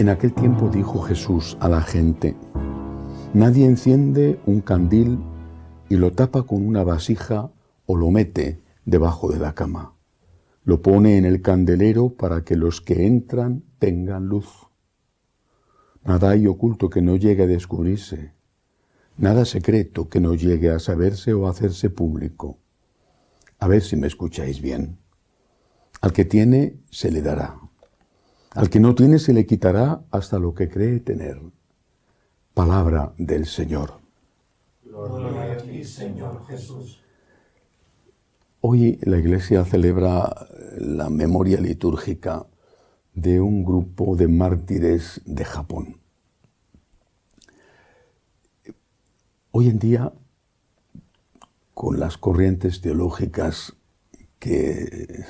En aquel tiempo dijo Jesús a la gente: nadie enciende un candil y lo tapa con una vasija o lo mete debajo de la cama. Lo pone en el candelero para que los que entran tengan luz. Nada hay oculto que no llegue a descubrirse, nada secreto que no llegue a saberse o a hacerse público. A ver si me escucháis bien. Al que tiene, se le dará. Al que no tiene, se le quitará hasta lo que cree tener. Palabra del Señor. Gloria a ti, Señor Jesús. Hoy la Iglesia celebra la memoria litúrgica de un grupo de mártires de Japón. Hoy en día, con las corrientes teológicas que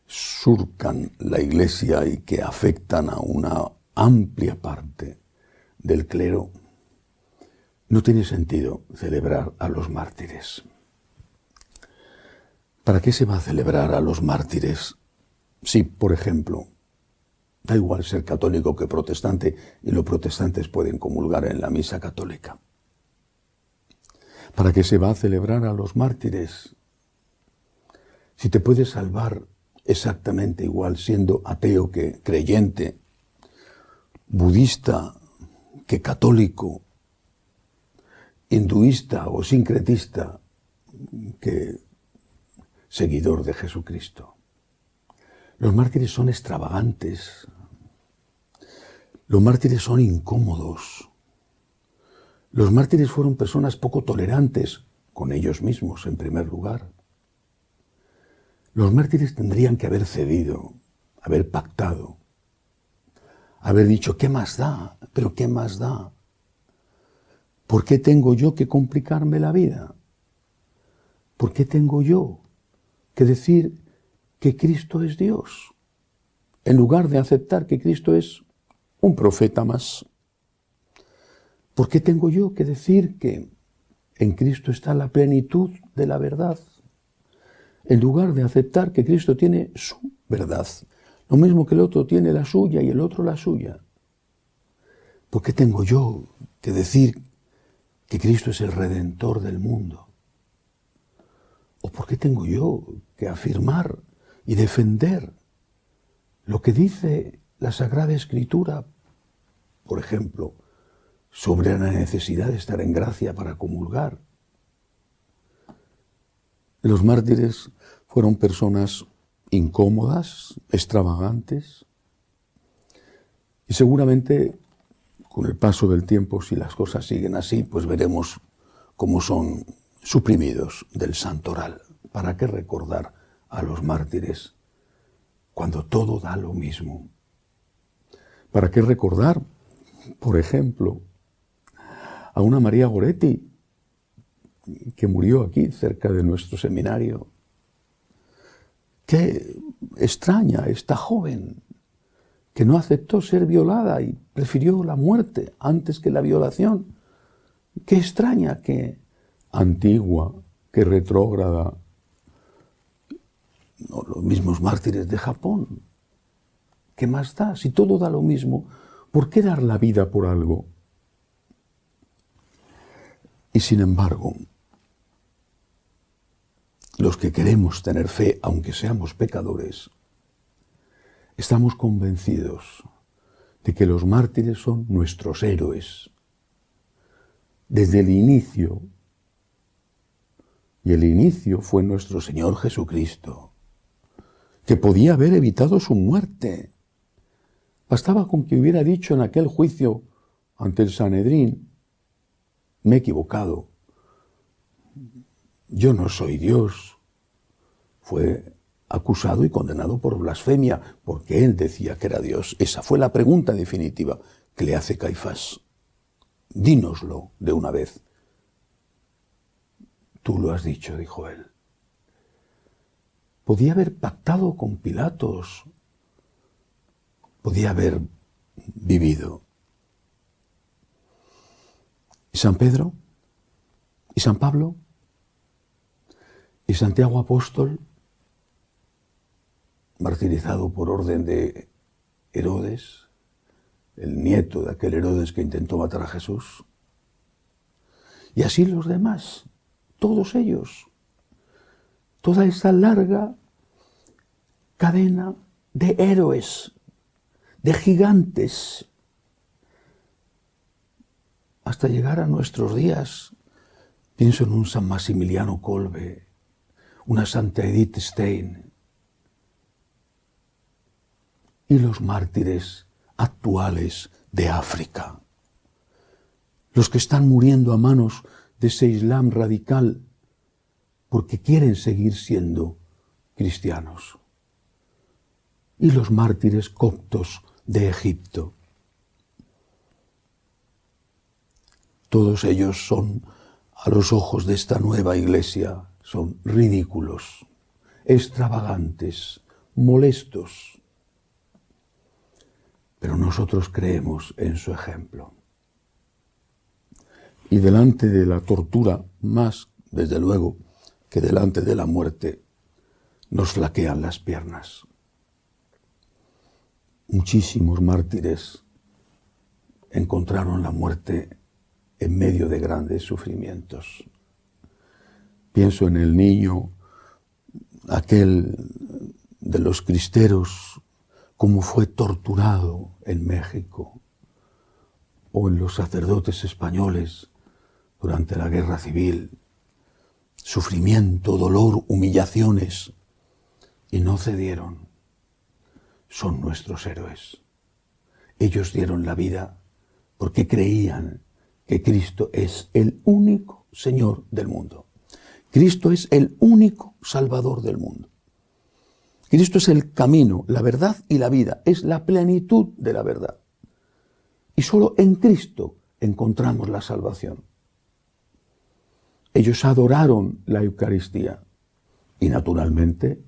surcan la Iglesia y que afectan a una amplia parte del clero, no tiene sentido celebrar a los mártires. ¿Para qué se va a celebrar a los mártires si, por ejemplo, da igual ser católico que protestante y los protestantes pueden comulgar en la misa católica? ¿Para qué se va a celebrar a los mártires si te puedes salvar exactamente igual siendo ateo que creyente, budista que católico, hinduista o sincretista que seguidor de Jesucristo? Los mártires son extravagantes. Los mártires son incómodos. Los mártires fueron personas poco tolerantes con ellos mismos, en primer lugar. Los mártires tendrían que haber cedido, haber pactado, haber dicho: ¿qué más da? ¿Pero qué más da? ¿Por qué tengo yo que complicarme la vida? ¿Por qué tengo yo que decir que Cristo es Dios, en lugar de aceptar que Cristo es un profeta más? ¿Por qué tengo yo que decir que en Cristo está la plenitud de la verdad, en lugar de aceptar que Cristo tiene su verdad, lo mismo que el otro tiene la suya y el otro la suya? ¿Por qué tengo yo que decir que Cristo es el Redentor del mundo? ¿O por qué tengo yo que afirmar y defender lo que dice la Sagrada Escritura, por ejemplo, sobre la necesidad de estar en gracia para comulgar? Los mártires fueron personas incómodas, extravagantes, y seguramente con el paso del tiempo, si las cosas siguen así, pues veremos cómo son suprimidos del santoral. ¿Para qué recordar a los mártires cuando todo da lo mismo? ¿Para qué recordar, por ejemplo, a una María Goretti que murió aquí cerca de nuestro seminario? Qué extraña esta joven que no aceptó ser violada y prefirió la muerte antes que la violación. Qué extraña, qué antigua, qué retrógrada. No, los mismos mártires de Japón. ¿Qué más da? Si todo da lo mismo, ¿por qué dar la vida por algo? Y sin embargo, los que queremos tener fe, aunque seamos pecadores, estamos convencidos de que los mártires son nuestros héroes. Desde el inicio, y el inicio fue nuestro Señor Jesucristo, que podía haber evitado su muerte. Bastaba con que hubiera dicho en aquel juicio ante el Sanedrín: me he equivocado, yo no soy Dios. Fue acusado y condenado por blasfemia, porque él decía que era Dios. Esa fue la pregunta definitiva que le hace Caifás. Dínoslo de una vez. Tú lo has dicho, dijo él. Podía haber pactado con Pilatos, podía haber vivido. ¿Y San Pedro? ¿Y San Pablo? ¿Y Santiago Apóstol? Martirizado por orden de Herodes, el nieto de aquel Herodes que intentó matar a Jesús. Y así los demás, todos ellos, toda esa larga cadena de héroes, de gigantes, hasta llegar a nuestros días. Pienso en un San Maximiliano Kolbe, una Santa Edith Stein, y los mártires actuales de África, los que están muriendo a manos de ese Islam radical porque quieren seguir siendo cristianos, y los mártires coptos de Egipto. Todos ellos son, a los ojos de esta nueva iglesia, son ridículos, extravagantes, molestos. Pero nosotros creemos en su ejemplo. Y delante de la tortura, más, desde luego, que delante de la muerte, nos flaquean las piernas. Muchísimos mártires encontraron la muerte en medio de grandes sufrimientos. Pienso en el niño, aquel de los cristeros, cómo fue torturado en México, o en los sacerdotes españoles durante la Guerra Civil. Sufrimiento, dolor, humillaciones, y no cedieron. Son nuestros héroes. Ellos dieron la vida porque creían que Cristo es el único Señor del mundo. Cristo es el único Salvador del mundo. Cristo es el camino, la verdad y la vida. Es la plenitud de la verdad. Y solo en Cristo encontramos la salvación. Ellos adoraron la Eucaristía. Y naturalmente,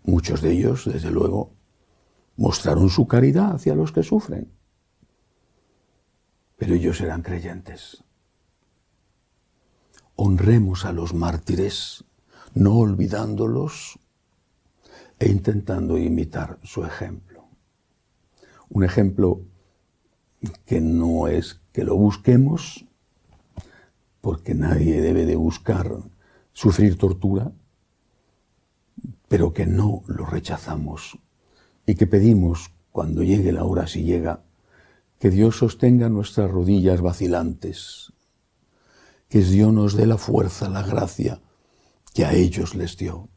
muchos de ellos, desde luego, mostraron su caridad hacia los que sufren. Pero ellos eran creyentes. Honremos a los mártires, no olvidándolos e intentando imitar su ejemplo. Un ejemplo que no es que lo busquemos, porque nadie debe de buscar sufrir tortura, pero que no lo rechazamos y que pedimos, cuando llegue la hora, si llega, que Dios sostenga nuestras rodillas vacilantes, que Dios nos dé la fuerza, la gracia que a ellos les dio.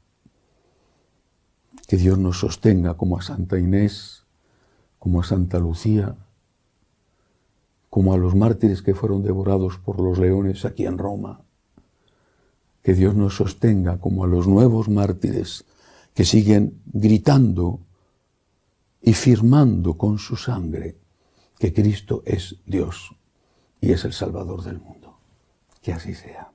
Que Dios nos sostenga como a Santa Inés, como a Santa Lucía, como a los mártires que fueron devorados por los leones aquí en Roma. Que Dios nos sostenga como a los nuevos mártires que siguen gritando y firmando con su sangre que Cristo es Dios y es el Salvador del mundo. Que así sea.